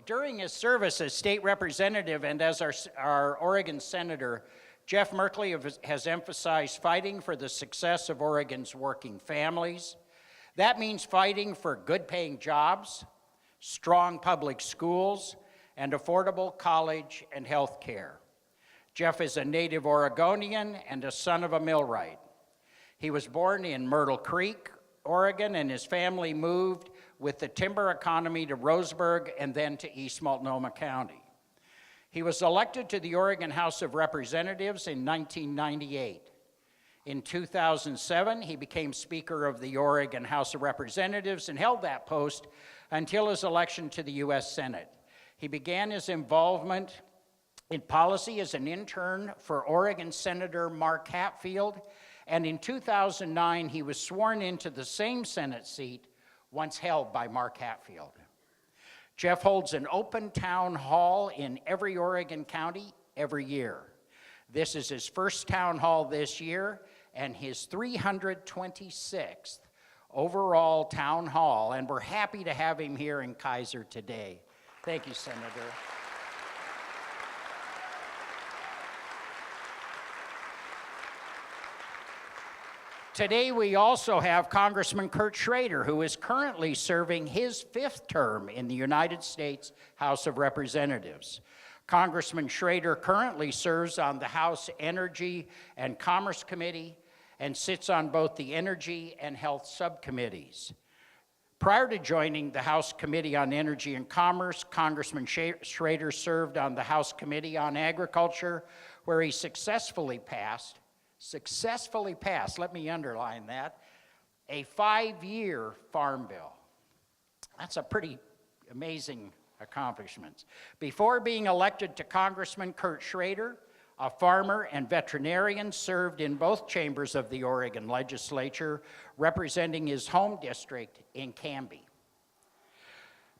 During his service as state representative and as our Oregon senator, Jeff Merkley has emphasized fighting for the success of Oregon's working families. That means fighting for good-paying jobs, strong public schools, and affordable college and health care. Jeff is a native Oregonian and a son of a millwright. He was born in Myrtle Creek, Oregon, and his family moved with the timber economy to Roseburg and then to East Multnomah County. He was elected to the Oregon House of Representatives in 1998. In 2007, he became Speaker of the Oregon House of Representatives and held that post until his election to the U.S. Senate. He began his involvement in policy as an intern for Oregon Senator Mark Hatfield, and in 2009, he was sworn into the same Senate seat once held by Mark Hatfield. Jeff holds an open town hall in every Oregon county every year. This is his first town hall this year and his 326th overall town hall, and we're happy to have him here in Kaiser today. Thank you, Senator. Today we also have Congressman Kurt Schrader, who is currently serving his 5th term in the United States House of Representatives. Congressman Schrader currently serves on the House Energy and Commerce Committee and sits on both the Energy and Health subcommittees. Prior to joining the House Committee on Energy and Commerce, Congressman Schrader served on the House Committee on Agriculture, where he successfully passed, let me underline that, a 5-year farm bill. That's a pretty amazing accomplishment. Before being elected to Congressman Kurt Schrader, a farmer and veterinarian, served in both chambers of the Oregon legislature, representing his home district in Canby.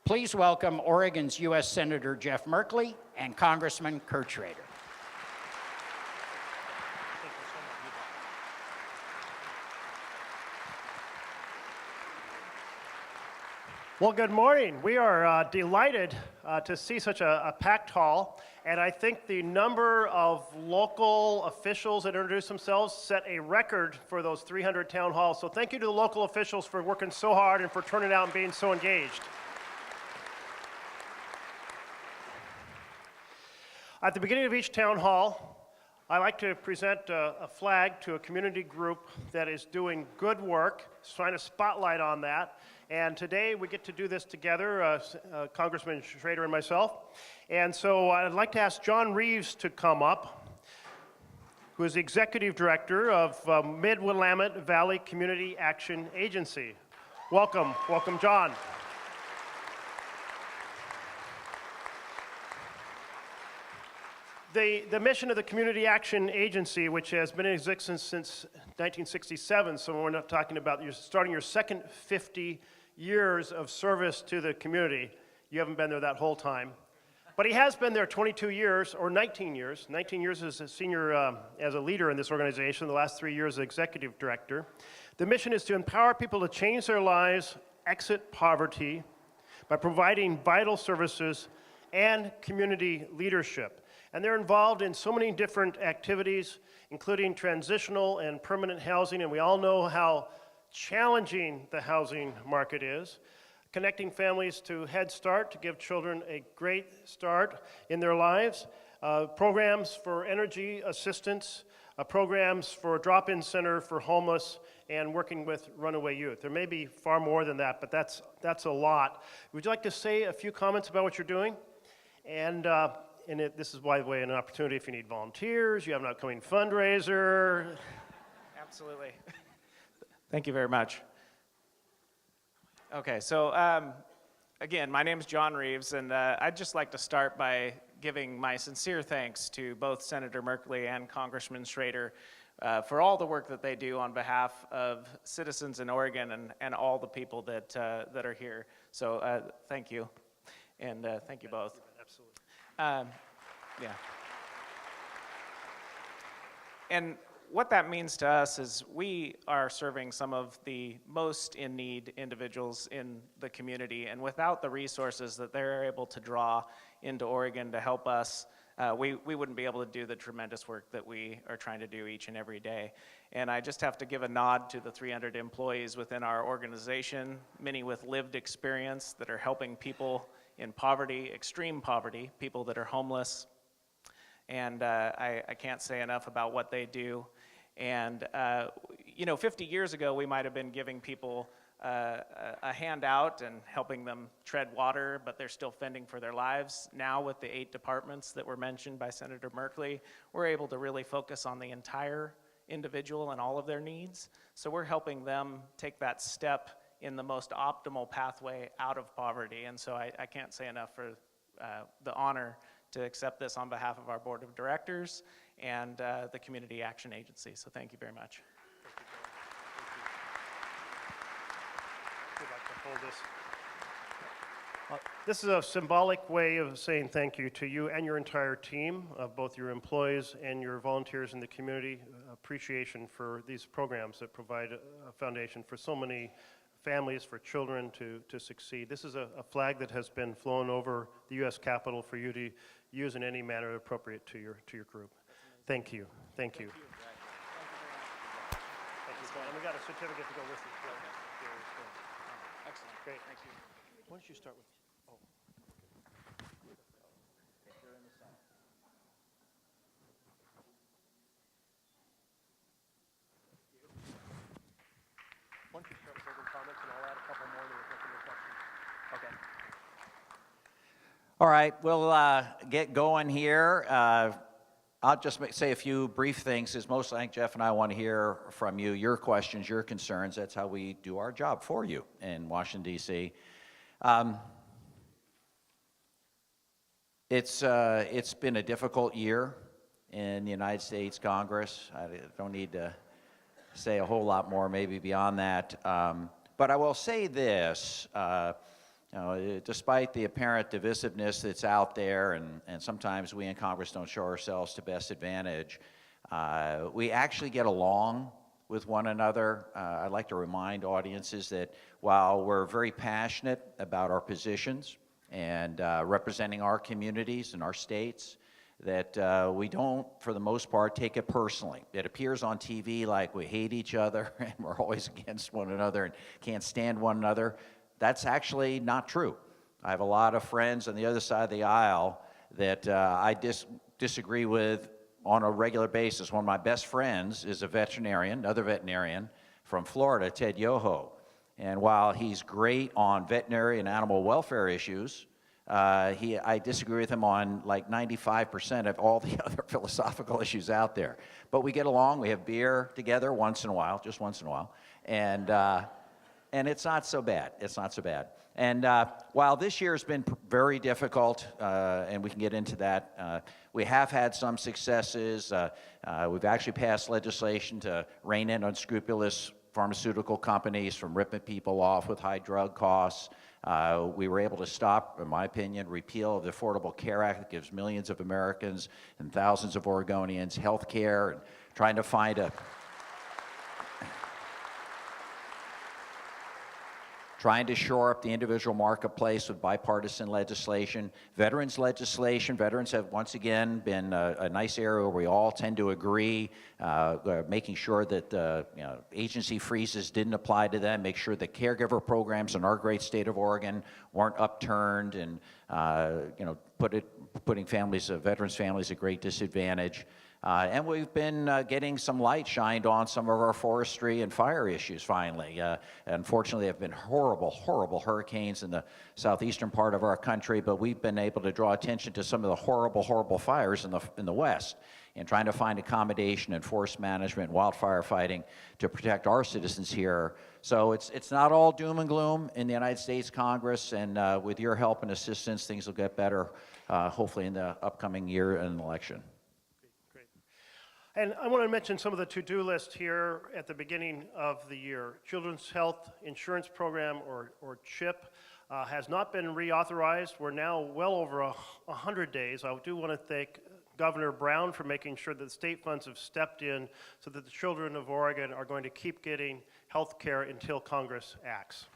Please welcome Oregon's U.S. Senator Jeff Merkley and Congressman Kurt Schrader. Well, good morning. We are delighted to see such a packed hall, and I think the number of local officials that introduced themselves set a record for those 300 town halls. So thank you to the local officials for working so hard and for turning out and being so engaged. At the beginning of each town hall, I like to present a flag to a community group that is doing good work, shine a spotlight on that. And today we get to do this together, Congressman Schrader and myself. And so I'd like to ask John Reeves to come up, who is the Executive Director of Mid-Willamette Valley Community Action Agency. Welcome, John. The mission of the Community Action Agency, which has been in existence since 1967, so we're not talking about you're starting your second 50 years of service to the community. You haven't been there that whole time. But he has been there 22 years, or 19 years. 19 years as a senior, as a leader in this organization, the last 3 years as executive director. The mission is to empower people to change their lives, exit poverty, by providing vital services and community leadership. And they're involved in so many different activities, including transitional and permanent housing, and we all know how challenging the housing market is. Connecting families to Head Start to give children a great start in their lives. Programs for energy assistance, programs for a drop-in center for homeless, and working with runaway youth. There may be far more than that, but that's a lot. Would you like to say a few comments about what you're doing? And this is, by the way, an opportunity if you need volunteers, you have an upcoming fundraiser. Absolutely. Thank you very much. Okay, so again, my name is John Reeves, and I'd just like to start by giving my sincere thanks to both Senator Merkley and Congressman Schrader for all the work that they do on behalf of citizens in Oregon and all the people that are here. So thank you, and thank you both. Absolutely. Yeah. And what that means to us is we are serving some of the most in need individuals in the community, and without the resources that they're able to draw into Oregon to help us, we wouldn't be able to do the tremendous work that we are trying to do each and every day. And I just have to give a nod to the 300 employees within our organization, many with lived experience that are helping people in poverty, extreme poverty, people that are homeless. And I can't say enough about what they do. And, 50 years ago, we might have been giving people a handout and helping them tread water, but they're still fending for their lives. Now, with the 8 departments that were mentioned by Senator Merkley, we're able to really focus on the entire individual and all of their needs. So we're helping them take that step in the most optimal pathway out of poverty. And so I can't say enough for the honor to accept this on behalf of our board of directors and the Community Action Agency. So thank you very much. We'd like to hold this. This is a symbolic way of saying thank you to you and your entire team, both your employees and your volunteers in the community. Appreciation for these programs that provide a foundation for so many families, for children to succeed. This is a flag that has been flown over the U.S. Capitol for you to use in any manner appropriate to your group. Thank you. Thank you. Thank you, John. And we got a certificate to go with it. Excellent. Great. Thank you. Why don't you start with? Oh. Why don't you start with open comments, and I'll add a couple more to the questions. Okay. All right, we'll get going here. I'll just say a few brief things, because mostly I think Jeff and I want to hear from you, your questions, your concerns. That's how we do our job for you in Washington, D.C. It's been a difficult year in the United States Congress. I don't need to say a whole lot more maybe beyond that. But I will say this, despite the apparent divisiveness that's out there, and sometimes we in Congress don't show ourselves to best advantage, we actually get along with one another. I'd like to remind audiences that while we're very passionate about our positions and representing our communities and our states, that we don't, for the most part, take it personally. It appears on TV like we hate each other and we're always against one another and can't stand one another. That's actually not true. I have a lot of friends on the other side of the aisle that I disagree with on a regular basis. One of my best friends is a veterinarian, another veterinarian from Florida, Ted Yoho. And while he's great on veterinary and animal welfare issues, I disagree with him on like 95% of all the other philosophical issues out there. But we get along. We have beer together once in a while, just once in a while. And it's not so bad. It's not so bad. And while this year has been very difficult, and we can get into that, we have had some successes. We've actually passed legislation to rein in unscrupulous pharmaceutical companies from ripping people off with high drug costs. We were able to stop, in my opinion, repeal of the Affordable Care Act that gives millions of Americans and thousands of Oregonians health care, and trying to find a trying to shore up the individual marketplace with bipartisan legislation. Veterans legislation, veterans have once again been a nice area where we all tend to agree, making sure that agency freezes didn't apply to them, make sure the caregiver programs in our great state of Oregon weren't upturned, and putting veterans families at great disadvantage. And we've been getting some light shined on some of our forestry and fire issues finally. Unfortunately, there have been horrible, horrible hurricanes in the southeastern part of our country, but we've been able to draw attention to some of the horrible, horrible fires in the West, and trying to find accommodation and forest management and wildfire fighting to protect our citizens here. So it's not all doom and gloom in the United States Congress, and with your help and assistance, things will get better, hopefully in the upcoming year and election. And I want to mention some of the to-do list here at the beginning of the year. Children's Health Insurance Program, or CHIP, has not been reauthorized. We're now well over 100 days. I do want to thank Governor Brown for making sure that the state funds have stepped in so that the children of Oregon are going to keep getting health care until Congress acts.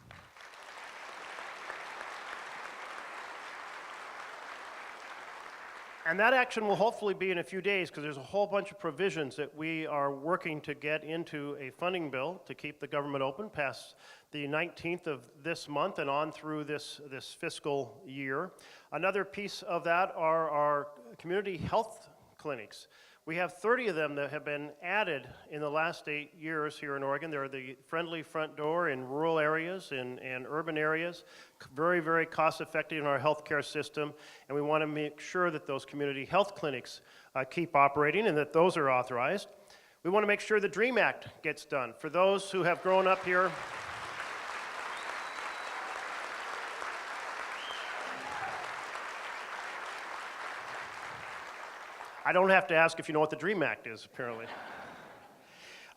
And that action will hopefully be in a few days because there's a whole bunch of provisions that we are working to get into a funding bill to keep the government open past the 19th of this month and on through this fiscal year. Another piece of that are our community health clinics. We have 30 of them that have been added in the last 8 years here in Oregon. They're the friendly front door in rural areas and urban areas, very, very cost effective in our healthcare system, and we want to make sure that those community health clinics keep operating and that those are authorized. We want to make sure the DREAM Act gets done. For those who have grown up here, I don't have to ask if you know what the DREAM Act is, apparently.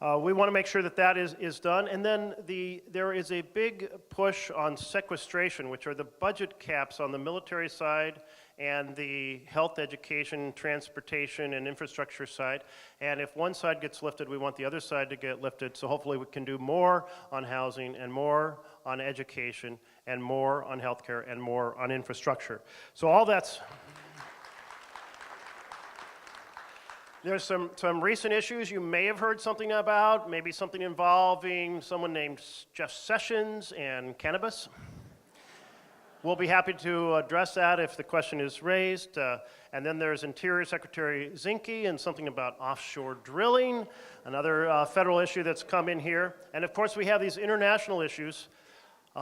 We want to make sure that that is done. And then there is a big push on sequestration, which are the budget caps on the military side and the health, education, transportation, and infrastructure side. And if one side gets lifted, we want the other side to get lifted. So hopefully we can do more on housing and more on education and more on healthcare and more on infrastructure. So all that's... There's some recent issues you may have heard something about, maybe something involving someone named Jeff Sessions and cannabis. We'll be happy to address that if the question is raised. And then there's Interior Secretary Zinke and something about offshore drilling, another federal issue that's come in here. And of course we have these international issues.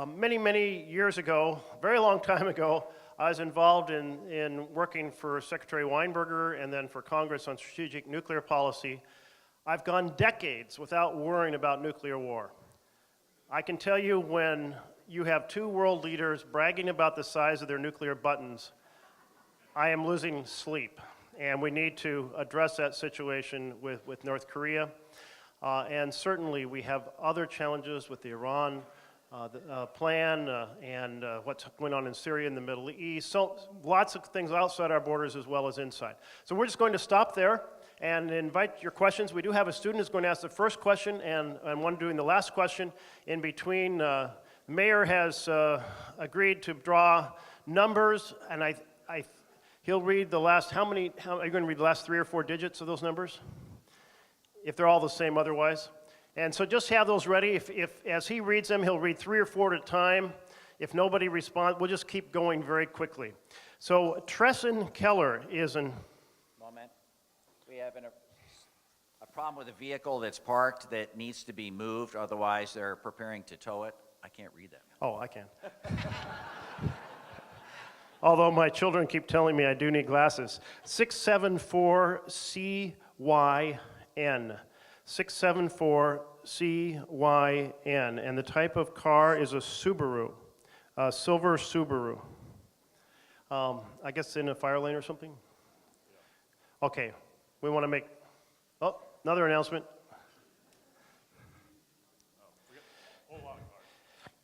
Many, many years ago, very long time ago, I was involved in working for Secretary Weinberger and then for Congress on strategic nuclear policy. I've gone decades without worrying about nuclear war. I can tell you when you have two world leaders bragging about the size of their nuclear buttons, I am losing sleep. And we need to address that situation with North Korea. And certainly we have other challenges with the Iran plan and what's going on in Syria and the Middle East. So lots of things outside our borders as well as inside. So we're just going to stop there and invite your questions. We do have a student who's going to ask the first question and one doing the last question. In between, the mayor has agreed to draw numbers, and he'll read the last, are you going to read the last 3 or 4 digits of those numbers? If they're all the same otherwise. And so just have those ready. If as he reads them, he'll read 3 or 4 at a time. If nobody responds, we'll just keep going very quickly. So Tresson Keller is an... Moment. We have a problem with a vehicle that's parked that needs to be moved, otherwise they're preparing to tow it. I can't read that. Oh, I can. Although my children keep telling me I do need glasses. 674CYN. 674CYN, and the type of car is a Subaru, a silver Subaru. I guess in a fire lane or something? Okay, we want to make, another announcement.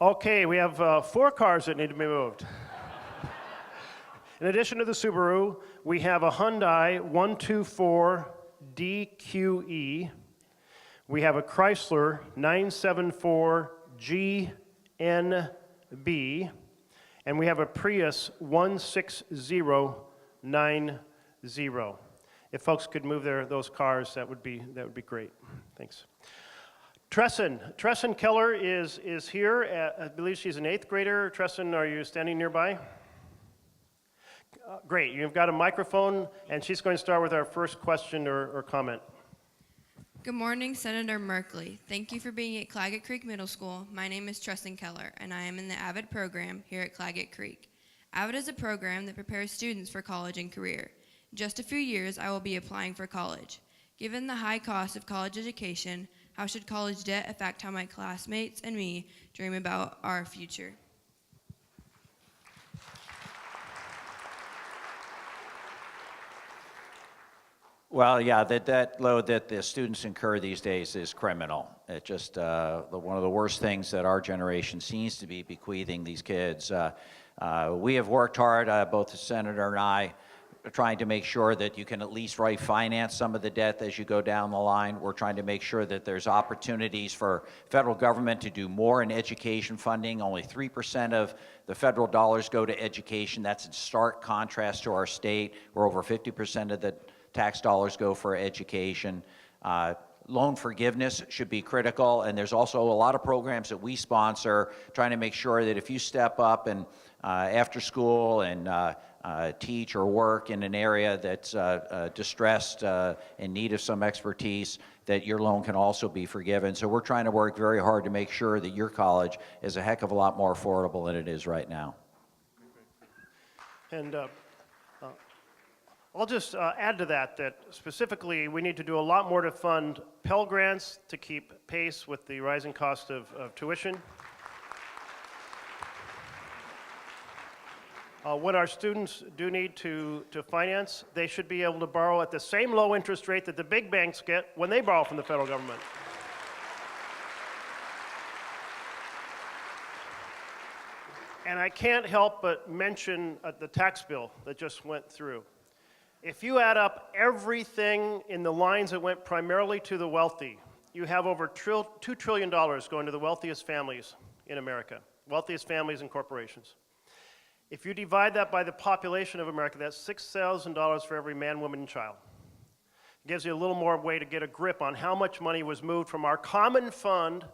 Okay, we have 4 cars that need to be moved. In addition to the Subaru, we have a Hyundai 124 DQE. We have a Chrysler 974 GNB, and we have a Prius 16090. If folks could move those cars, that would be great. Thanks. Tresson Keller is here. I believe she's an 8th grader. Tresson, are you standing nearby? Great. You've got a microphone, and she's going to start with our first question or comment. Good morning, Senator Merkley. Thank you for being at Claggett Creek Middle School. My name is Tresson Keller, and I am in the AVID program here at Claggett Creek. AVID is a program that prepares students for college and career. In just a few years, I will be applying for college. Given the high cost of college education, how should college debt affect how my classmates and me dream about our future? Well, yeah, the debt load that the students incur these days is criminal. It just one of the worst things that our generation seems to be bequeathing these kids. We have worked hard, both the senator and I, trying to make sure that you can at least refinance some of the debt as you go down the line. We're trying to make sure that there's opportunities for federal government to do more in education funding. Only 3% of the federal dollars go to education. That's in stark contrast to our state, where over 50% of the tax dollars go for education. Loan forgiveness should be critical, and there's also a lot of programs that we sponsor trying to make sure that if you step up and after school and teach or work in an area that's distressed, in need of some expertise, that your loan can also be forgiven. So we're trying to work very hard to make sure that your college is a heck of a lot more affordable than it is right now. And I'll just add to that, that specifically we need to do a lot more to fund Pell Grants to keep pace with the rising cost of tuition. What our students do need to finance, they should be able to borrow at the same low interest rate that the big banks get when they borrow from the federal government. And I can't help but mention the tax bill that just went through. If you add up everything in the lines that went primarily to the wealthy, you have over $2 trillion going to the wealthiest families in America, wealthiest families and corporations. If you divide that by the population of America, that's $6,000 for every man, woman, and child. It gives you a little more way to get a grip on how much money was moved from our common fund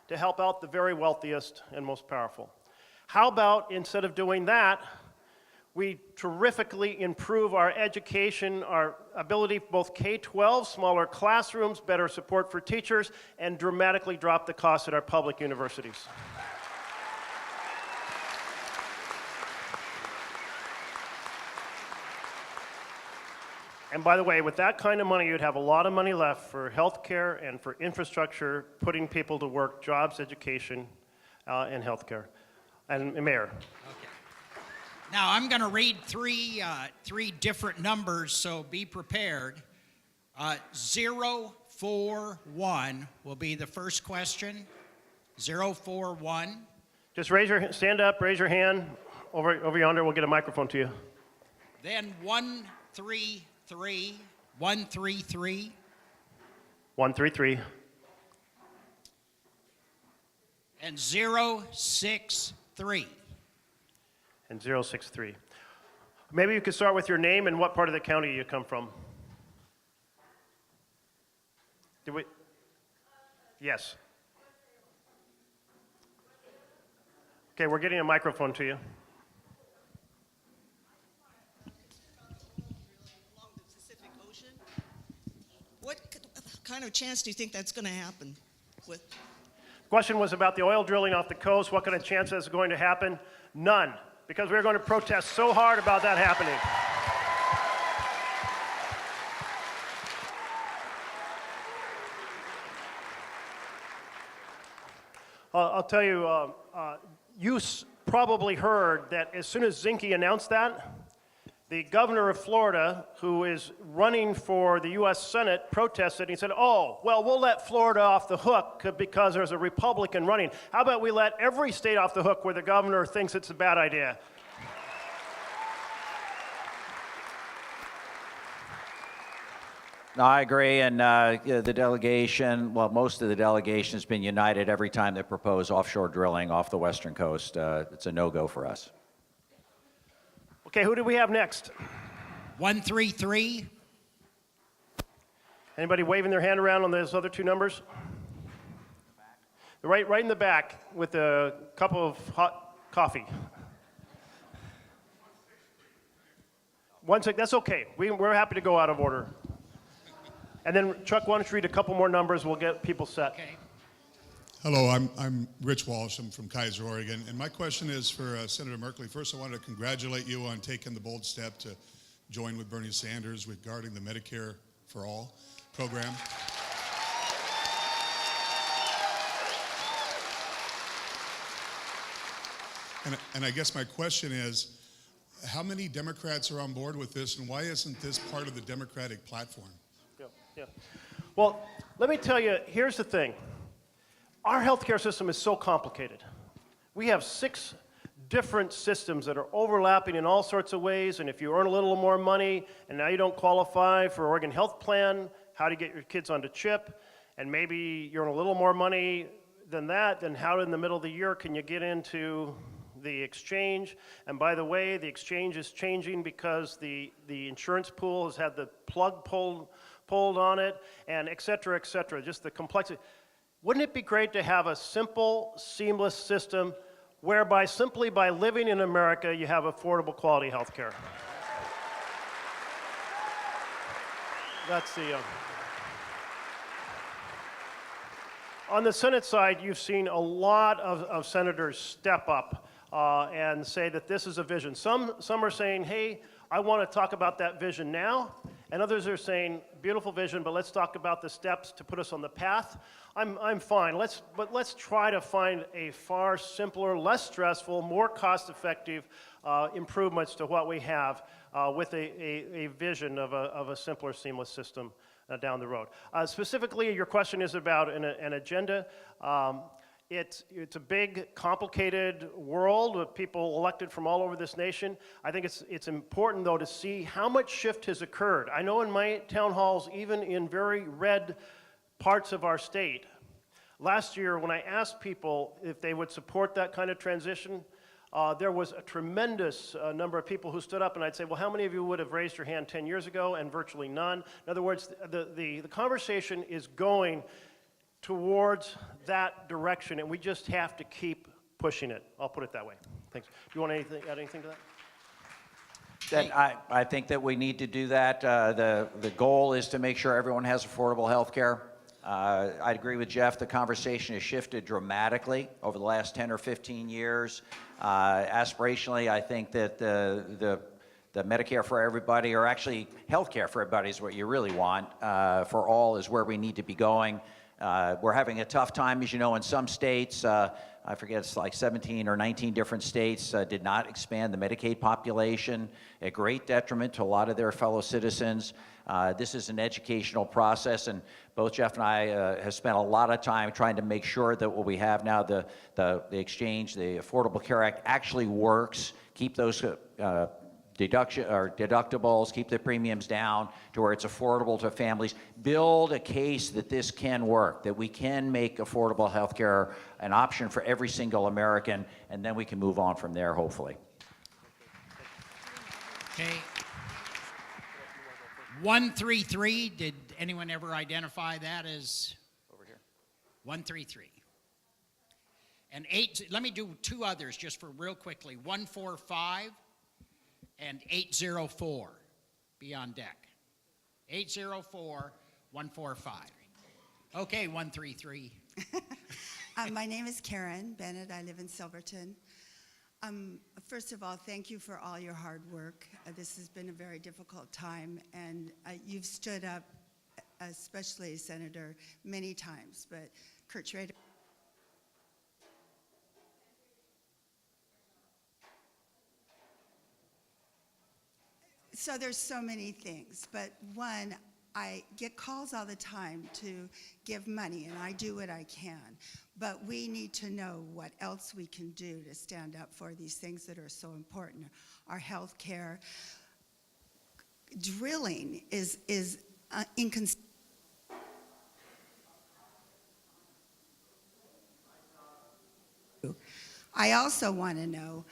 to help out the very wealthiest and most powerful. How about, instead of doing that, we terrifically improve our education, our ability, both K-12, smaller classrooms, better support for teachers, and dramatically drop the cost at our public universities. And by the way, with that kind of money, you'd have a lot of money left for health care and for infrastructure, putting people to work, jobs, education, and health care. And Mayor. Okay. Now, I'm going to read three different numbers, so be prepared. 041 will be the first question. 041. Just stand up, raise your hand. Over yonder, we'll get a microphone to you. Then 133. 133. 133. And 063. And 063. Maybe you could start with your name and what part of the county you come from. Did we? Yes. Okay, we're getting a microphone to you. Along the Pacific Ocean. What kind of chance do you think that's going to happen with? The question was about the oil drilling off the coast. What kind of chance is going to happen? None, because we're going to protest so hard about that happening. I'll tell you, you probably heard that as soon as Zinke announced that, the governor of Florida, who is running for the U.S. Senate, protested. He said, oh, well, we'll let Florida off the hook because there's a Republican running. How about we let every state off the hook where the governor thinks it's a bad idea? No, I agree, and the delegation, well, most of the delegation has been united every time they propose offshore drilling off the western coast. It's a no-go for us. Okay, who do we have next? 133. Anybody waving their hand around on those other two numbers? Right in the back with a cup of hot coffee. 1 sec, that's okay. We're happy to go out of order. And then Chuck, why don't you read a couple more numbers? We'll get people set. Okay. Hello, I'm Rich Walsh. I'm from Kaiser, Oregon. And my question is for Senator Merkley. First, I wanted to congratulate you on taking the bold step to join with Bernie Sanders regarding the Medicare for All program. And I guess my question is, how many Democrats are on board with this, and why isn't this part of the Democratic platform? Yeah. Well, let me tell you, here's the thing. Our healthcare system is so complicated. We have 6 different systems that are overlapping in all sorts of ways, and if you earn a little more money and now you don't qualify for Oregon Health Plan, how to get your kids onto CHIP, and maybe you earn a little more money than that, then how in the middle of the year can you get into the exchange? And by the way, the exchange is changing because the insurance pool has had the plug pulled on it, and et cetera, just the complexity. Wouldn't it be great to have a simple, seamless system whereby simply by living in America, you have affordable quality health care? That's the... On the Senate side, you've seen a lot of senators step up and say that this is a vision. Some are saying, hey, I want to talk about that vision now, and others are saying, beautiful vision, but let's talk about the steps to put us on the path. I'm fine, but let's try to find a far simpler, less stressful, more cost-effective improvements to what we have with a vision of a simpler, seamless system down the road. Specifically, your question is about an agenda. It's a big, complicated world with people elected from all over this nation. I think it's important, though, to see how much shift has occurred. I know in my town halls, even in very red parts of our state, last year when I asked people if they would support that kind of transition, there was a tremendous number of people who stood up, and I'd say, well, how many of you would have raised your hand 10 years ago? And virtually none. In other words, the conversation is going towards that direction, and we just have to keep pushing it. I'll put it that way. Thanks. Do you want to add anything to that? I think that we need to do that. The goal is to make sure everyone has affordable health care. I'd agree with Jeff. The conversation has shifted dramatically over the last 10 or 15 years. Aspirationally, I think that the Medicare for everybody, or actually health care for everybody, is what you really want. For all is where we need to be going. We're having a tough time, as you know, in some states. I forget, it's like 17 or 19 different states did not expand the Medicaid population, at great detriment to a lot of their fellow citizens. This is an educational process, and both Jeff and I have spent a lot of time trying to make sure that what we have now, the exchange, the Affordable Care Act, actually works. Keep those deductibles, keep the premiums down to where it's affordable to families. Build a case that this can work, that we can make affordable health care an option for every single American, and then we can move on from there, hopefully. Okay. 133, did anyone ever identify that as? Over here. 133. And let me do two others just for real quickly. 145 and 804. Be on deck. 804, 145. Okay, 133. My name is Karen Bennett. I live in Silverton. First of all, thank you for all your hard work. This has been a very difficult time, and you've stood up, especially Senator, many times, but Kurt Schrader. So there's so many things, but one, I get calls all the time to give money, and I do what I can. But we need to know what else we can do to stand up for these things that are so important. Our health care. Drilling is inconsistent. I also want to know,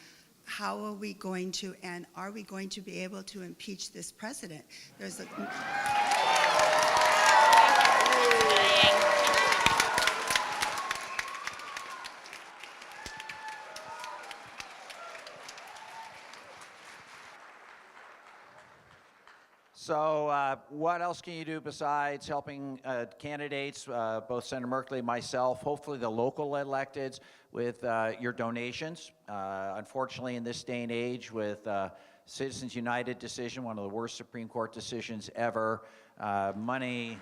how are we going to, and are we going to be able to impeach this president? There's a... So what else can you do besides helping candidates, both Senator Merkley and myself, hopefully the local electeds, with your donations? Unfortunately, in this day and age, with Citizens United decision, one of the worst Supreme Court decisions ever, money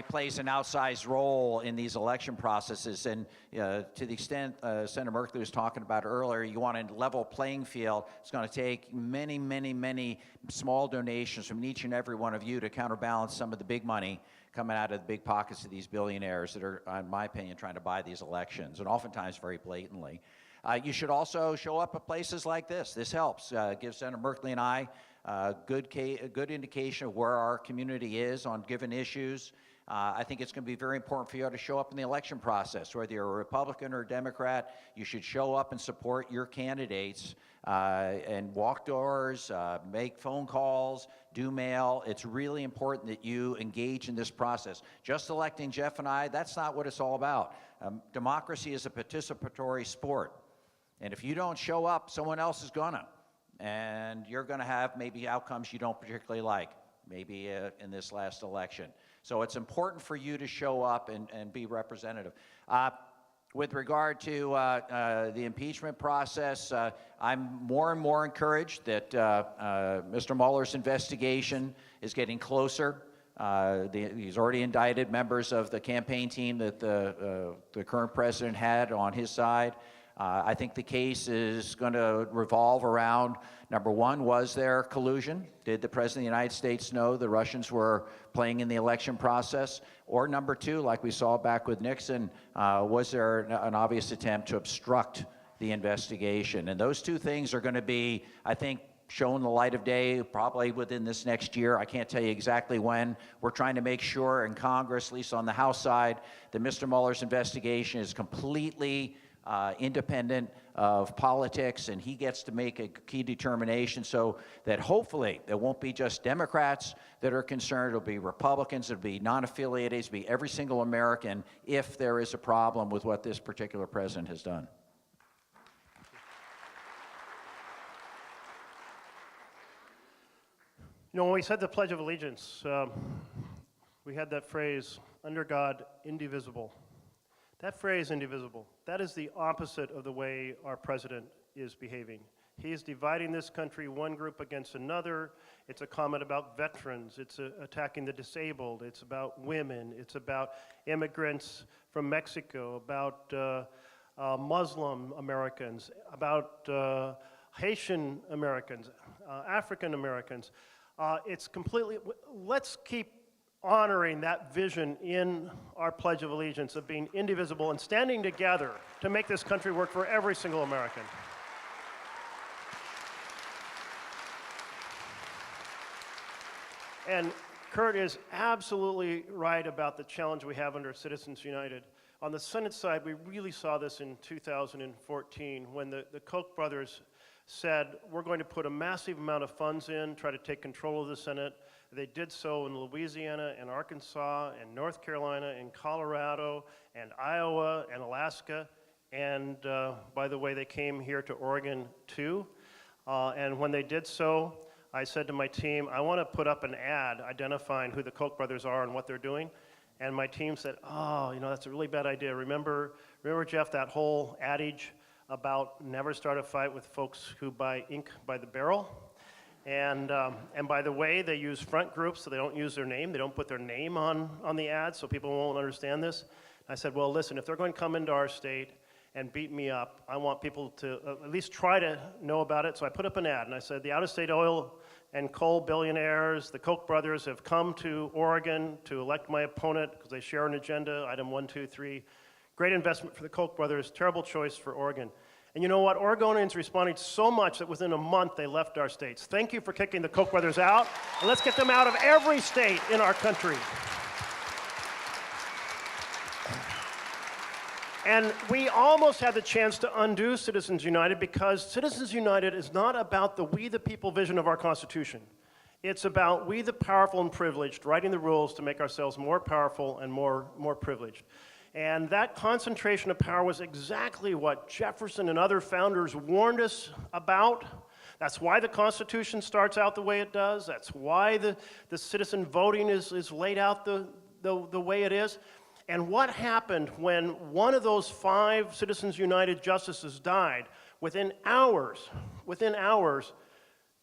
plays an outsized role in these election processes, and to the extent Senator Merkley was talking about earlier, you want a level playing field. It's going to take many, many, many small donations from each and every one of you to counterbalance some of the big money coming out of the big pockets of these billionaires that are, in my opinion, trying to buy these elections, and oftentimes very blatantly. You should also show up at places like this. This helps. Gives Senator Merkley and I a good indication of where our community is on given issues. I think it's going to be very important for you to show up in the election process. Whether you're a Republican or a Democrat, you should show up and support your candidates and walk doors, make phone calls, do mail. It's really important that you engage in this process. Just electing Jeff and I, that's not what it's all about. Democracy is a participatory sport. And if you don't show up, someone else is gonna. And you're gonna have maybe outcomes you don't particularly like, maybe in this last election. So it's important for you to show up and be representative. With regard to the impeachment process, I'm more and more encouraged that Mr. Mueller's investigation is getting closer. He's already indicted members of the campaign team that the current president had on his side. I think the case is going to revolve around, number one, was there collusion? Did the President of the United States know the Russians were playing in the election process? Or number two, like we saw back with Nixon, was there an obvious attempt to obstruct the investigation? And those two things are going to be, I think, shown the light of day probably within this next year. I can't tell you exactly when. We're trying to make sure in Congress, at least on the House side, that Mr. Mueller's investigation is completely independent of politics, and he gets to make a key determination so that hopefully it won't be just Democrats that are concerned, it'll be Republicans, it'll be non-affiliated, it'll be every single American if there is a problem with what this particular president has done. You know, when we said the Pledge of Allegiance, we had that phrase, under God, indivisible. That phrase, indivisible, that is the opposite of the way our president is behaving. He is dividing this country one group against another. It's a comment about veterans. It's attacking the disabled. It's about women. It's about immigrants from Mexico, about Muslim Americans, about Haitian Americans, African Americans. It's completely, let's keep honoring that vision in our Pledge of Allegiance of being indivisible and standing together to make this country work for every single American. And Kurt is absolutely right about the challenge we have under Citizens United. On the Senate side, we really saw this in 2014 when the Koch brothers said, we're going to put a massive amount of funds in, try to take control of the Senate. They did so in Louisiana and Arkansas and North Carolina and Colorado and Iowa and Alaska. And by the way, they came here to Oregon too. And when they did so, I said to my team, I want to put up an ad identifying who the Koch brothers are and what they're doing. And my team said, oh, you know, that's a really bad idea. Remember, Jeff, that whole adage about never start a fight with folks who buy ink by the barrel? And by the way, they use front groups, so they don't use their name. They don't put their name on the ad, so people won't understand this. I said, well, listen, if they're going to come into our state and beat me up, I want people to at least try to know about it. So I put up an ad, and I said, the out-of-state oil and coal billionaires, the Koch brothers, have come to Oregon to elect my opponent because they share an agenda, item 1, 2, 3. Great investment for the Koch brothers, terrible choice for Oregon. And you know what? Oregonians responded so much that within a month they left our states. Thank you for kicking the Koch brothers out, and let's get them out of every state in our country. And we almost had the chance to undo Citizens United because Citizens United is not about the we the people vision of our Constitution. It's about we the powerful and privileged writing the rules to make ourselves more powerful and more privileged. And that concentration of power was exactly what Jefferson and other founders warned us about. That's why the Constitution starts out the way it does. That's why the citizen voting is laid out the way it is. And what happened when one of those 5 Citizens United justices died? Within hours,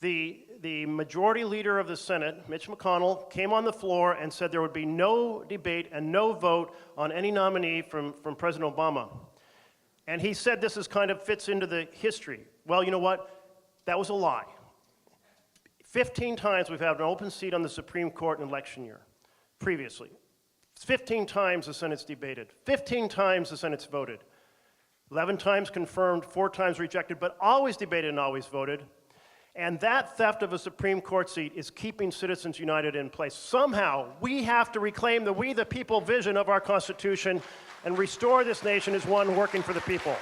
the majority leader of the Senate, Mitch McConnell, came on the floor and said there would be no debate and no vote on any nominee from President Obama. And he said this is kind of fits into the history. Well, you know what? That was a lie. 15 times we've had an open seat on the Supreme Court in election year, previously. 15 times the Senate's debated. 15 times the Senate's voted. 11 times confirmed, 4 times rejected, but always debated and always voted. And that theft of a Supreme Court seat is keeping Citizens United in place. Somehow, we have to reclaim the we the people vision of our Constitution and restore this nation as one working for the people.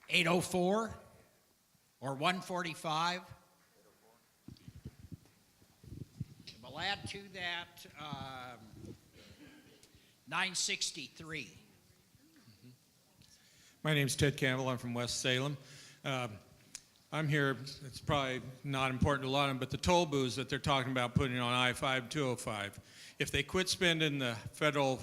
$804 or 145. We'll add to that 963. My name's Ted Campbell. I'm from West Salem. I'm here, it's probably not important to a lot of them, but the toll booths that they're talking about putting on I-5, 205, if they quit spending the federal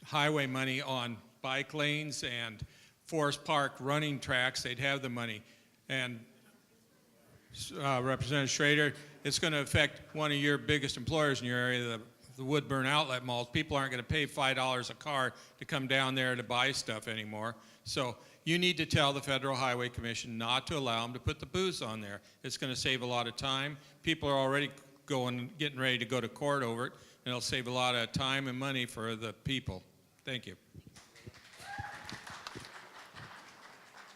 highway money on bike lanes and Forest Park running tracks, they'd have the money. And Representative Schrader, it's going to affect one of your biggest employers in your area, the Woodburn outlet malls. People aren't going to pay $5 a car to come down there to buy stuff anymore. So you need to tell the Federal Highway Commission not to allow them to put the booths on there. It's going to save a lot of time. People are already getting ready to go to court over it, and it'll save a lot of time and money for the people. Thank you.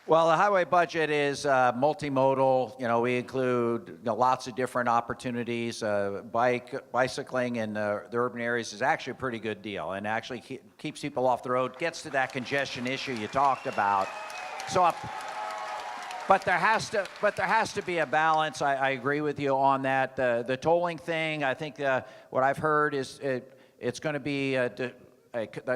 Well, the highway budget is multimodal. You know, we include lots of different opportunities. Bicycling in the urban areas is actually a pretty good deal, and actually keeps people off the road, gets to that congestion issue you talked about. So, but there has to be a balance. I agree with you on that. The tolling thing, I think what I've heard is it's going to be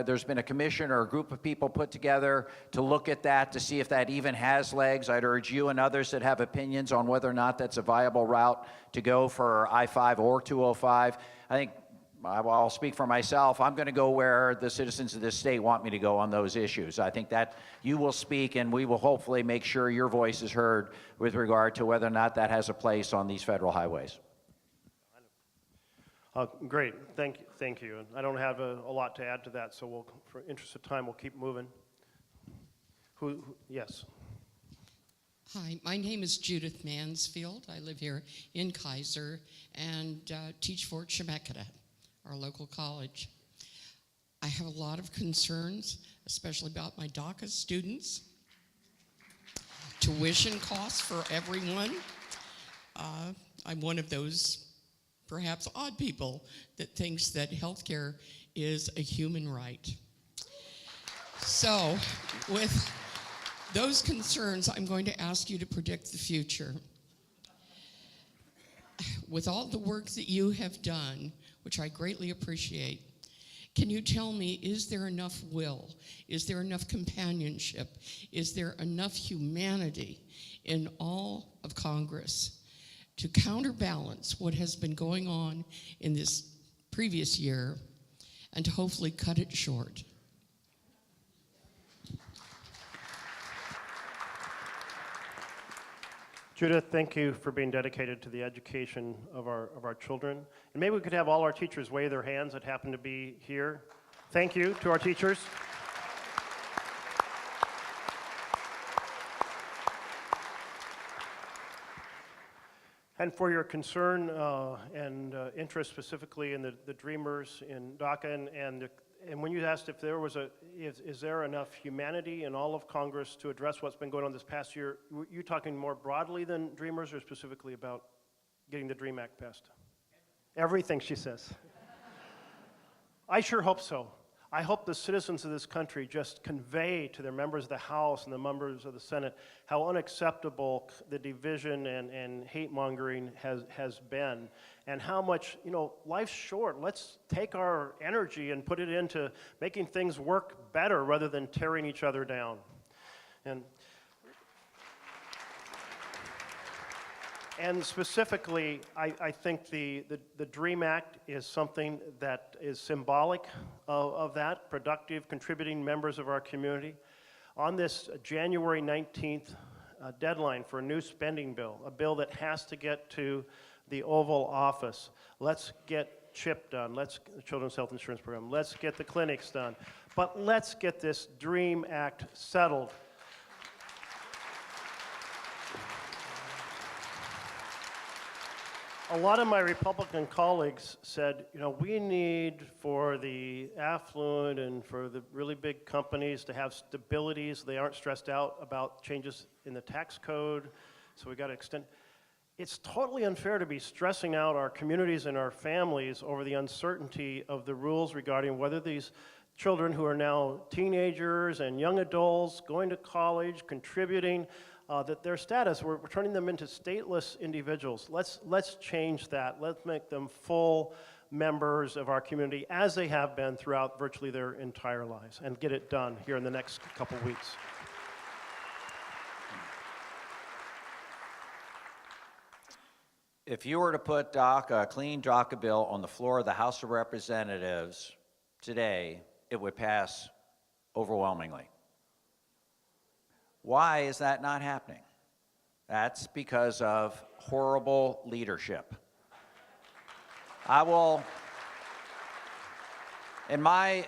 there's been a commission or a group of people put together to look at that to see if that even has legs. I'd urge you and others that have opinions on whether or not that's a viable route to go for I-5 or 205. I think I'll speak for myself. I'm going to go where the citizens of this state want me to go on those issues. I think that you will speak, and we will hopefully make sure your voice is heard with regard to whether or not that has a place on these federal highways. Great, thank you. And I don't have a lot to add to that, so for interest of time, we'll keep moving. Yes. Hi, my name is Judith Mansfield. I live here in Kaiser and teach for Chemeketa, our local college. I have a lot of concerns, especially about my DACA students. Tuition costs for everyone. I'm one of those perhaps odd people that thinks that healthcare is a human right. So, with those concerns, I'm going to ask you to predict the future. With all the work that you have done, which I greatly appreciate, can you tell me, is there enough will? Is there enough companionship? Is there enough humanity in all of Congress to counterbalance what has been going on in this previous year and to hopefully cut it short? Judith, thank you for being dedicated to the education of our children. And maybe we could have all our teachers wave their hands that happen to be here. Thank you to our teachers. And for your concern and interest specifically in the Dreamers in DACA, and when you asked if there was is there enough humanity in all of Congress to address what's been going on this past year, were you talking more broadly than Dreamers or specifically about getting the DREAM Act passed? Everything, she says. I sure hope so. I hope the citizens of this country just convey to their members of the House and the members of the Senate how unacceptable the division and hate-mongering has been, and how much, life's short. Let's take our energy and put it into making things work better rather than tearing each other down. And specifically, I think the DREAM Act is something that is symbolic of that, productive, contributing members of our community. On this January 19th deadline for a new spending bill, a bill that has to get to the Oval Office, let's get CHIP done, let's the Children's Health Insurance Program, let's get the clinics done, but let's get this DREAM Act settled. A lot of my Republican colleagues said, you know, we need for the affluent and for the really big companies to have stability so they aren't stressed out about changes in the tax code, so we got to extend. It's totally unfair to be stressing out our communities and our families over the uncertainty of the rules regarding whether these children who are now teenagers and young adults going to college, contributing, that their status, we're turning them into stateless individuals. Let's change that. Let's make them full members of our community as they have been throughout virtually their entire lives, and get it done here in the next couple weeks. If you were to put a clean DACA bill on the floor of the House of Representatives today, it would pass overwhelmingly. Why is that not happening? That's because of horrible leadership. I will, in my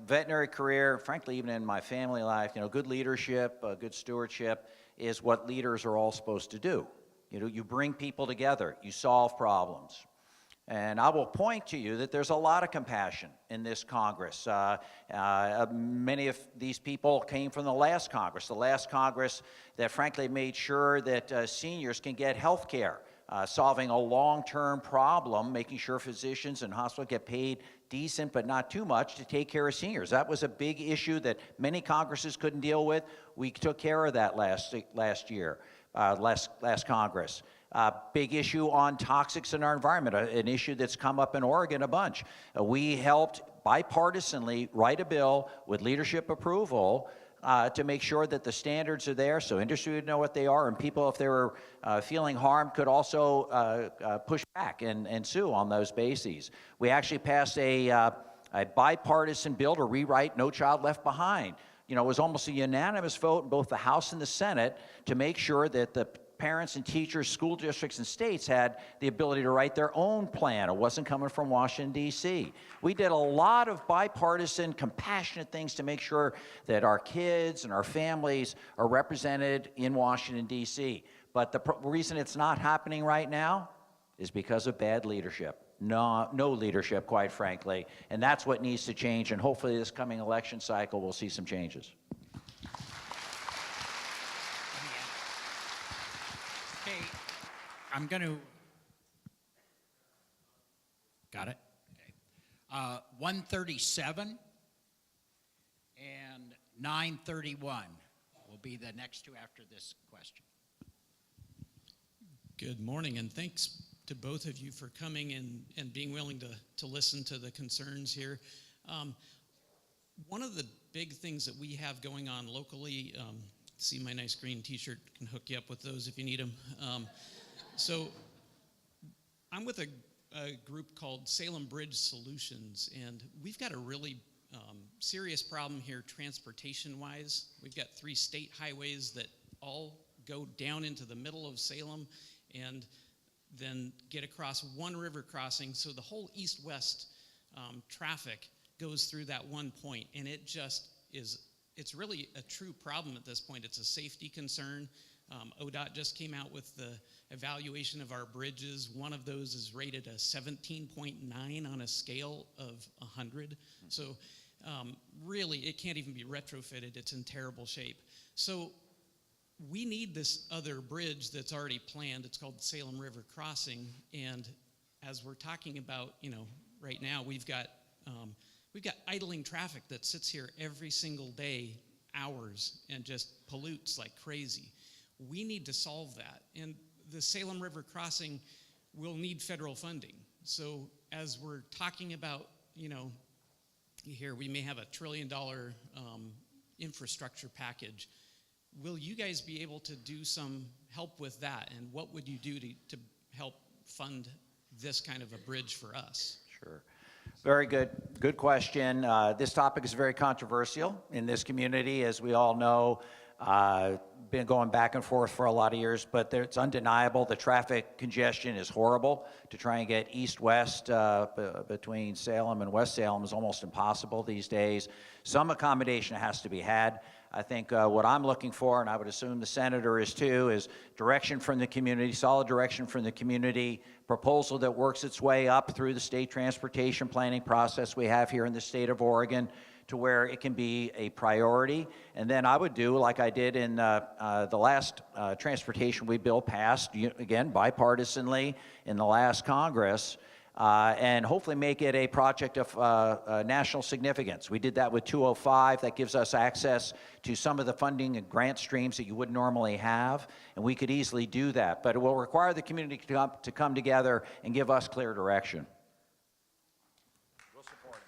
veterinary career, frankly, even in my family life, you know, good leadership, good stewardship is what leaders are all supposed to do. You know, you bring people together, you solve problems. And I will point to you that there's a lot of compassion in this Congress. Many of these people came from the last Congress that frankly made sure that seniors can get health care, solving a long-term problem, making sure physicians and hospitals get paid decent but not too much to take care of seniors. That was a big issue that many Congresses couldn't deal with. We took care of that last Congress. Big issue on toxics in our environment, an issue that's come up in Oregon a bunch. We helped bipartisanly write a bill with leadership approval to make sure that the standards are there so industry would know what they are, and people, if they were feeling harmed, could also push back and sue on those bases. We actually passed a bipartisan bill to rewrite No Child Left Behind. You know, it was almost a unanimous vote in both the House and the Senate to make sure that the parents and teachers, school districts, and states had the ability to write their own plan. It wasn't coming from Washington, D.C. We did a lot of bipartisan, compassionate things to make sure that our kids and our families are represented in Washington, D.C. But the reason it's not happening right now is because of bad leadership. No leadership, quite frankly. And that's what needs to change. And hopefully this coming election cycle, we'll see some changes. Okay, I'm going to, got it? Okay. 137 and 931 will be the next two after this question. Good morning, and thanks to both of you for coming and being willing to listen to the concerns here. One of the big things that we have going on locally, see my nice green t-shirt, can hook you up with those if you need them. So I'm with a group called Salem Bridge Solutions, and we've got a really serious problem here transportation-wise. We've got 3 state highways that all go down into the middle of Salem and then get across one river crossing, so the whole east-west traffic goes through that one point, and it just is, it's really a true problem at this point. It's a safety concern. ODOT just came out with the evaluation of our bridges. One of those is rated a 17.9 on a scale of 100. So really, it can't even be retrofitted. It's in terrible shape. So we need this other bridge that's already planned. It's called the Salem River Crossing. And as we're talking about, you know, right now, we've got idling traffic that sits here every single day, hours, and just pollutes like crazy. We need to solve that. And the Salem River Crossing will need federal funding. So as we're talking about, you know, here we may have $1 trillion infrastructure package. Will you guys be able to do some help with that? And what would you do to help fund this kind of a bridge for us? Sure. Very good question. This topic is very controversial in this community, as we all know. been going back and forth for a lot of years, but it's undeniable the traffic congestion is horrible. To try and get east-west between Salem and West Salem is almost impossible these days. Some accommodation has to be had. I think what I'm looking for, and I would assume the senator is too, is direction from the community, solid direction from the community, proposal that works its way up through the state transportation planning process we have here in the state of Oregon to where it can be a priority. And then I would do like I did in the last transportation we bill passed, again, bipartisanly in the last Congress, and hopefully make it a project of national significance. We did that with 205. That gives us access to some of the funding and grant streams that you wouldn't normally have, and we could easily do that. But it will require the community to come together and give us clear direction. We'll support it.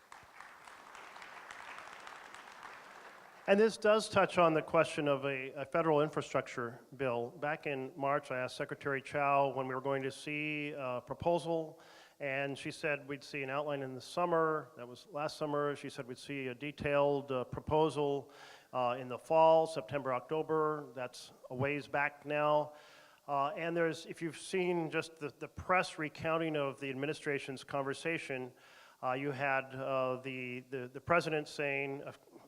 And this does touch on the question of a federal infrastructure bill. Back in March, I asked Secretary Chow when we were going to see a proposal, and she said we'd see an outline in the summer. That was last summer. She said we'd see a detailed proposal in the fall, September, October. That's a ways back now. And there's, if you've seen just the press recounting of the administration's conversation, you had the president saying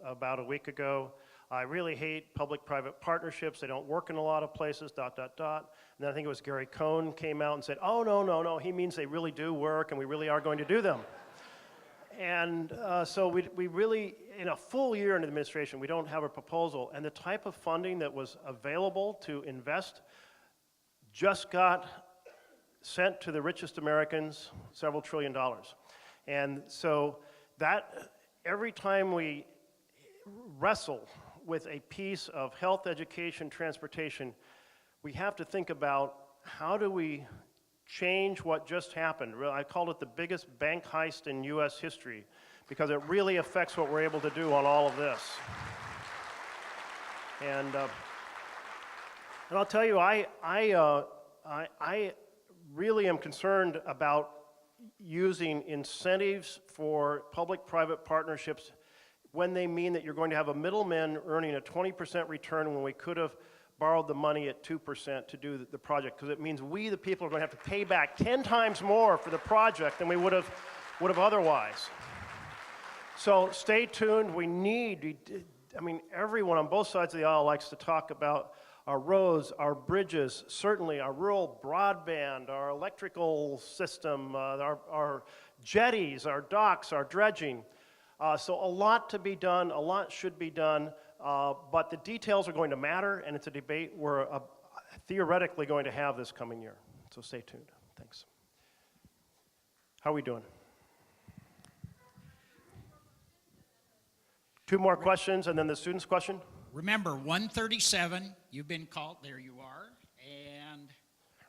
about a week ago, I really hate public-private partnerships. They don't work in a lot of places, ... And then I think it was Gary Cohn came out and said, oh, no, he means they really do work and we really are going to do them. And so we really, in a full year in administration, we don't have a proposal. And the type of funding that was available to invest just got sent to the richest Americans, several $1 trillion. And so that, every time we wrestle with a piece of health, education, transportation, we have to think about how do we change what just happened. I called it the biggest bank heist in U.S. history because it really affects what we're able to do on all of this. And I'll tell you, I really am concerned about using incentives for public-private partnerships when they mean that you're going to have a middleman earning a 20% return when we could have borrowed the money at 2% to do the project, because it means we, the people, are going to have to pay back 10 times more for the project than we would have otherwise. So stay tuned. I mean, everyone on both sides of the aisle likes to talk about our roads, our bridges, certainly our rural broadband, our electrical system, our jetties, our docks, our dredging. So a lot to be done, a lot should be done, but the details are going to matter, and it's a debate we're theoretically going to have this coming year. So stay tuned. Thanks. How are we doing? 2 more questions, and then the student's question. Remember, 137, you've been called, there you are, and...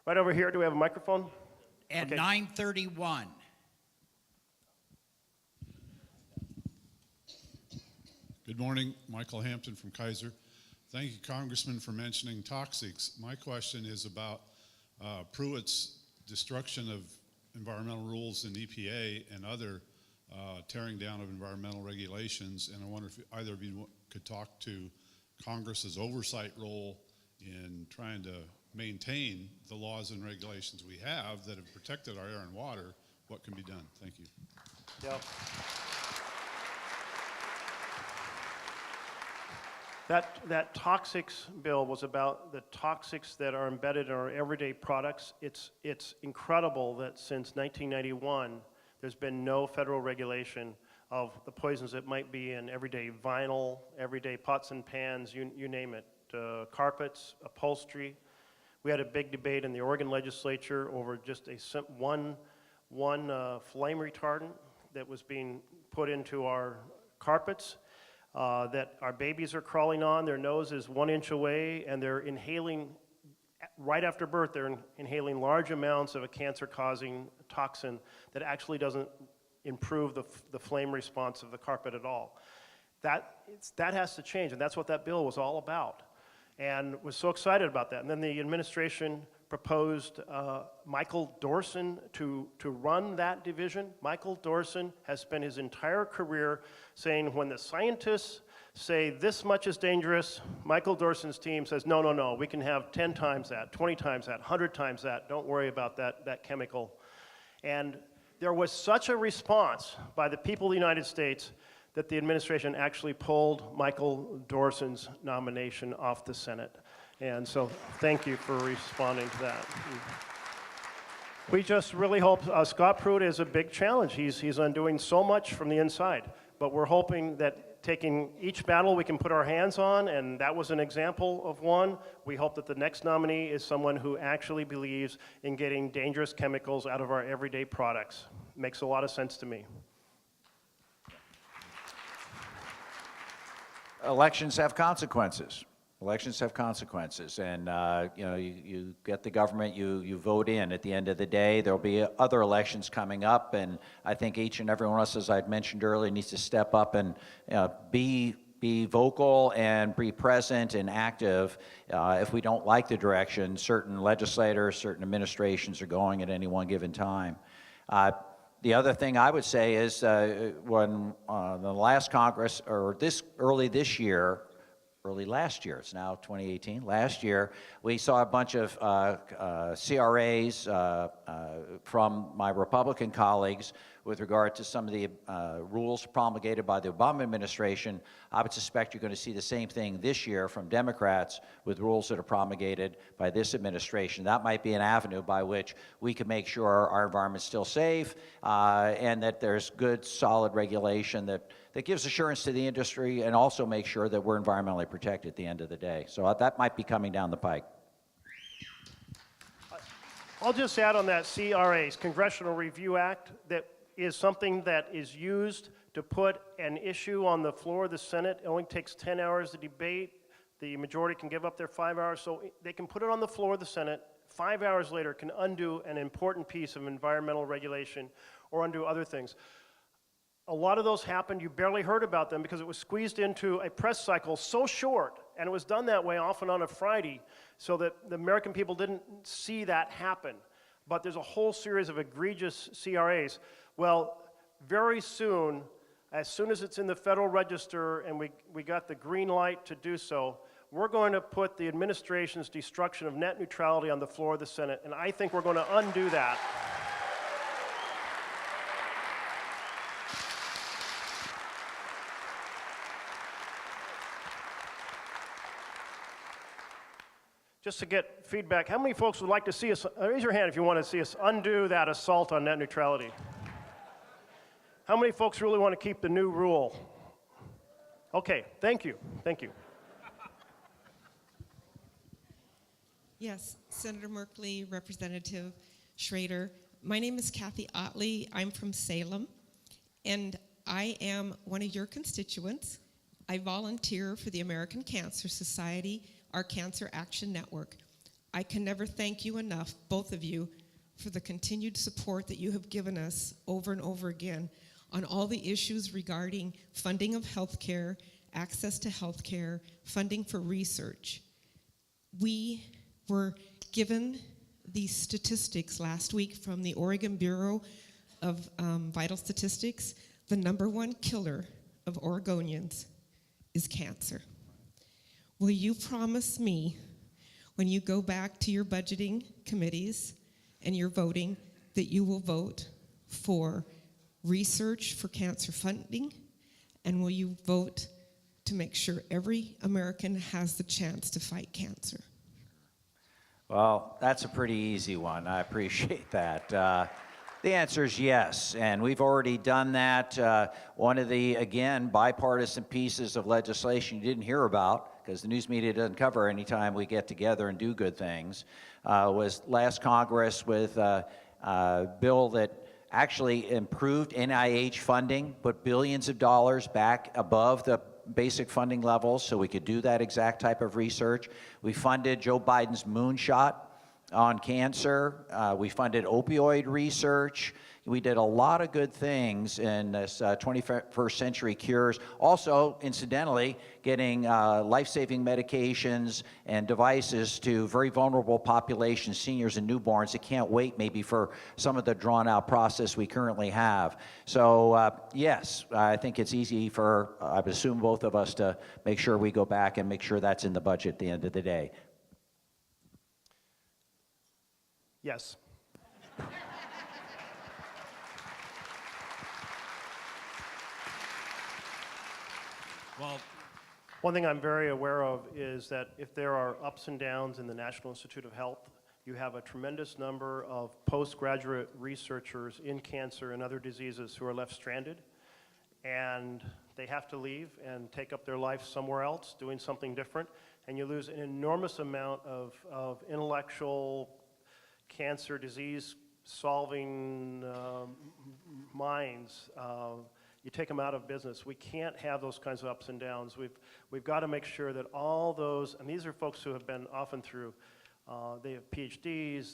Right over here, do we have a microphone? And okay. 931. Good morning, Michael Hampton from Kaiser. Thank you, Congressman, for mentioning toxics. My question is about Pruitt's destruction of environmental rules in EPA and other tearing down of environmental regulations, and I wonder if either of you could talk to Congress's oversight role in trying to maintain the laws and regulations we have that have protected our air and water. What can be done? Thank you. Yeah. That toxics bill was about the toxics that are embedded in our everyday products. It's incredible that since 1991, there's been no federal regulation of the poisons that might be in everyday vinyl, everyday pots and pans, you name it, carpets, upholstery. We had a big debate in the Oregon legislature over just one flame retardant that was being put into our carpets. That our babies are crawling on, their nose is 1 inch away, and they're inhaling, right after birth, they're inhaling large amounts of a cancer-causing toxin that actually doesn't improve the flame response of the carpet at all. That has to change, and that's what that bill was all about. And was so excited about that. And then the administration proposed Michael Dorson to run that division. Michael Dorson has spent his entire career saying when the scientists say this much is dangerous, Michael Dorson's team says, no, no, no, we can have 10 times that, 20 times that, 100 times that, don't worry about that chemical. And there was such a response by the people of the United States that the administration actually pulled Michael Dorson's nomination off the Senate. And so thank you for responding to that. We just really hope, Scott Pruitt is a big challenge. He's undoing so much from the inside, but we're hoping that taking each battle we can put our hands on, and that was an example of one. We hope that the next nominee is someone who actually believes in getting dangerous chemicals out of our everyday products. Makes a lot of sense to me. Elections have consequences. Elections have consequences, and you get the government you vote in. At the end of the day, there'll be other elections coming up, and I think each and every one of us, as I'd mentioned earlier, needs to step up and be vocal and be present and active if we don't like the direction certain legislators, certain administrations are going at any one given time. The other thing I would say is when the last Congress, or early last year, it's now 2018, last year, we saw a bunch of CRAs from my Republican colleagues with regard to some of the rules promulgated by the Obama administration. I would suspect you're going to see the same thing this year from Democrats with rules that are promulgated by this administration. That might be an avenue by which we can make sure our environment's still safe and that there's good, solid regulation that gives assurance to the industry and also make sure that we're environmentally protected at the end of the day. So that might be coming down the pike. I'll just add on that CRA's, Congressional Review Act, that is something that is used to put an issue on the floor of the Senate. It only takes 10 hours to debate. The majority can give up their 5 hours, so they can put it on the floor of the Senate. 5 hours later can undo an important piece of environmental regulation or undo other things. A lot of those happened, you barely heard about them because it was squeezed into a press cycle so short, and it was done that way often on a Friday, so that the American people didn't see that happen. But there's a whole series of egregious CRAs. Well, very soon, as soon as it's in the Federal Register and we got the green light to do so, we're going to put the administration's destruction of net neutrality on the floor of the Senate, and I think we're going to undo that. Just to get feedback, how many folks would like to see us, raise your hand if you want to see us undo that assault on net neutrality? How many folks really want to keep the new rule? Okay, thank you, thank you. Yes, Senator Merkley, Representative Schrader. My name is Kathy Otley. I'm from Salem, and I am one of your constituents. I volunteer for the American Cancer Society, our Cancer Action Network. I can never thank you enough, both of you, for the continued support that you have given us over and over again on all the issues regarding funding of healthcare, access to healthcare, funding for research. We were given these statistics last week from the Oregon Bureau of Vital Statistics. The #1 killer of Oregonians is cancer. Will you promise me, when you go back to your budgeting committees and your voting, that you will vote for research for cancer funding, and will you vote to make sure every American has the chance to fight cancer? Well, that's a pretty easy one. I appreciate that. The answer is yes, and we've already done that. One of the, again, bipartisan pieces of legislation you didn't hear about, because the news media doesn't cover any time we get together and do good things, was last Congress with a bill that actually improved NIH funding, put billions of dollars back above the basic funding levels so we could do that exact type of research. We funded Joe Biden's moonshot on cancer. We funded opioid research. We did a lot of good things in this 21st century cures. Also, incidentally, getting life-saving medications and devices to very vulnerable populations, seniors and newborns that can't wait maybe for some of the drawn-out process we currently have. So, yes, I think it's easy for, I would assume, both of us to make sure we go back and make sure that's in the budget at the end of the day. Yes. Well, One thing I'm very aware of is that if there are ups and downs in the National Institute of Health, you have a tremendous number of postgraduate researchers in cancer and other diseases who are left stranded, and they have to leave and take up their life somewhere else, doing something different, and you lose an enormous amount of intellectual cancer disease solving minds. You take them out of business. We can't have those kinds of ups and downs. We've got to make sure that all those, and these are folks who have been often through, they have PhDs,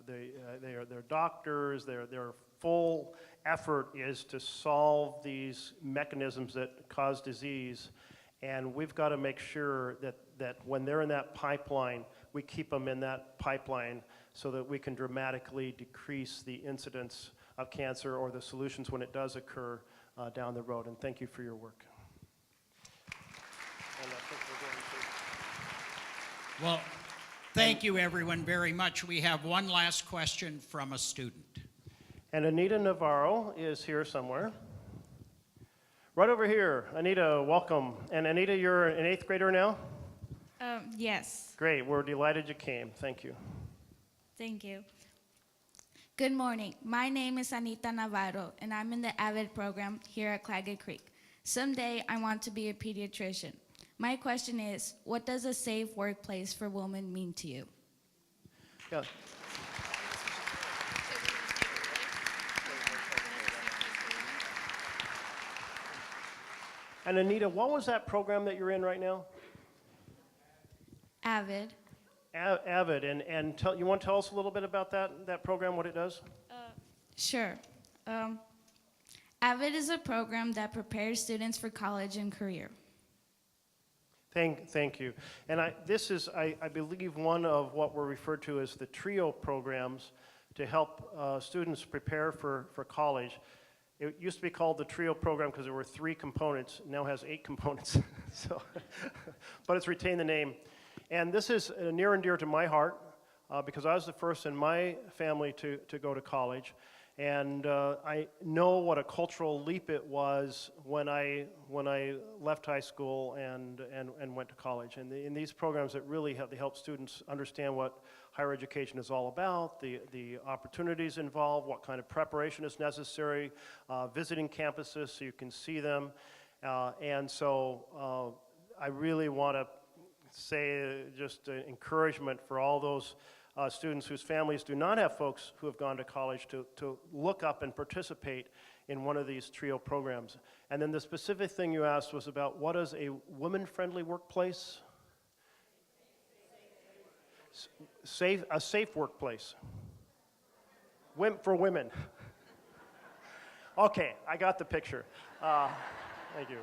they're doctors, their full effort is to solve these mechanisms that cause disease, and we've got to make sure that when they're in that pipeline, we keep them in that pipeline so that we can dramatically decrease the incidence of cancer or the solutions when it does occur down the road. And thank you for your work. And I think we're going to... well, thank you everyone very much. We have one last question from a student. And Anita Navarro is here somewhere. Right over here. Anita, welcome. And Anita, you're an 8th grader now? Yes. Great. We're delighted you came. Thank you. Thank you. Good morning. My name is Anita Navarro, and I'm in the AVID program here at Claggett Creek. Someday, I want to be a pediatrician. My question is, what does a safe workplace for women mean to you? Yeah. And Anita, what was that program that you're in right now? AVID. AVID, and you want to tell us a little bit about that program, what it does? Sure. AVID is a program that prepares students for college and career. Thank you. And this is, I believe, one of what were referred to as the TRIO programs to help students prepare for college. It used to be called the TRIO program because there were 3 components. It now has 8 components. So, but it's retained the name. And this is near and dear to my heart because I was the first in my family to go to college. And I know what a cultural leap it was when I left high school and went to college. And in these programs that really help students understand what higher education is all about, the opportunities involved, what kind of preparation is necessary, visiting campuses so you can see them. And so I really want to say just encouragement for all those students whose families do not have folks who have gone to college to look up and participate in one of these TRIO programs. And then the specific thing you asked was about what is a woman-friendly workplace? A safe workplace. For women. Okay, I got the picture. Thank you.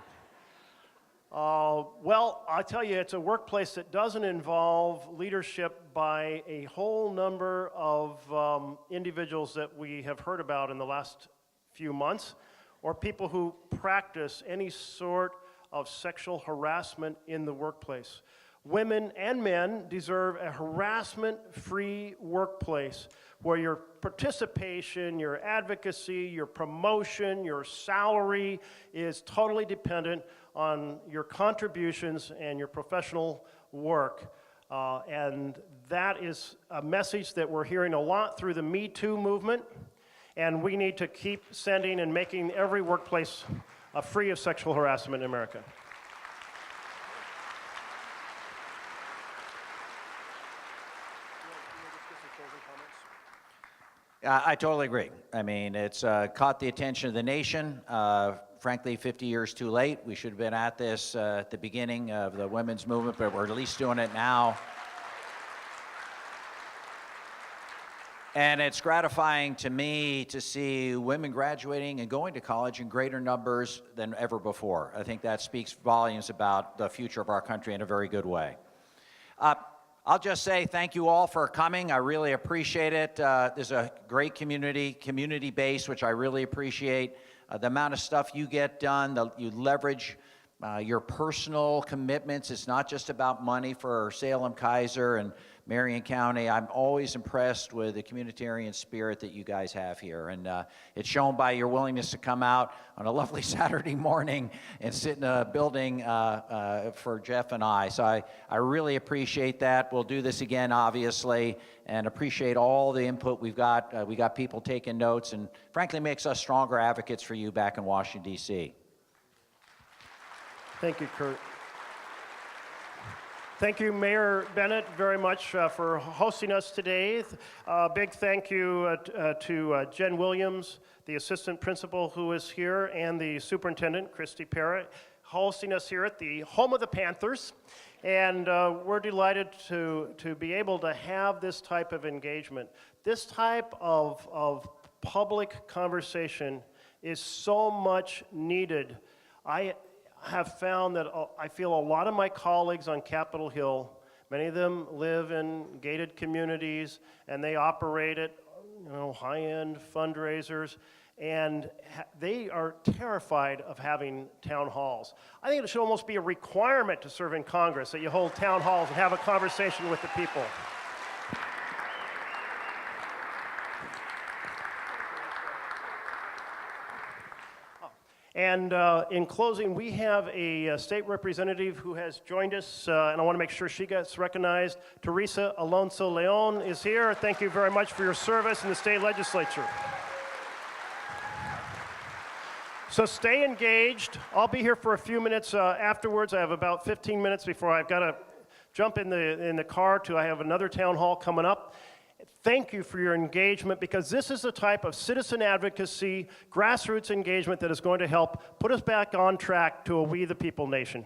Well, I'll tell you, it's a workplace that doesn't involve leadership by a whole number of individuals that we have heard about in the last few months, or people who practice any sort of sexual harassment in the workplace. Women and men deserve a harassment-free workplace where your participation, your advocacy, your promotion, your salary is totally dependent on your contributions and your professional work. And that is a message that we're hearing a lot through the Me Too movement, and we need to keep sending and making every workplace free of sexual harassment in America. I totally agree. I mean, it's caught the attention of the nation. Frankly, 50 years too late. We should have been at this at the beginning of the women's movement, but we're at least doing it now. And it's gratifying to me to see women graduating and going to college in greater numbers than ever before. I think that speaks volumes about the future of our country in a very good way. I'll just say thank you all for coming. I really appreciate it. There's a great community base, which I really appreciate. The amount of stuff you get done, you leverage your personal commitments. It's not just about money for Salem, Kaiser, and Marion County. I'm always impressed with the communitarian spirit that you guys have here. And it's shown by your willingness to come out on a lovely Saturday morning and sit in a building for Jeff and I. So I really appreciate that. We'll do this again, obviously, and appreciate all the input we've got. We got people taking notes, and frankly makes us stronger advocates for you back in Washington, D.C. Thank you, Kurt. Thank you, Mayor Bennett, very much for hosting us today. Big thank you to Jen Williams, the assistant principal who is here, and the superintendent, Christy Parrott, hosting us here at the home of the Panthers. And we're delighted to be able to have this type of engagement. This type of public conversation is so much needed. I have found that I feel a lot of my colleagues on Capitol Hill, many of them live in gated communities, and they operate at high-end fundraisers, and they are terrified of having town halls. I think it should almost be a requirement to serve in Congress that you hold town halls and have a conversation with the people. And in closing, we have a state representative who has joined us, and I want to make sure she gets recognized. Teresa Alonso Leon is here. Thank you very much for your service in the state legislature. So stay engaged. I'll be here for a few minutes afterwards. I have about 15 minutes before I've got to jump in the car I have another town hall coming up. Thank you for your engagement, because this is the type of citizen advocacy, grassroots engagement that is going to help put us back on track to a We the People nation.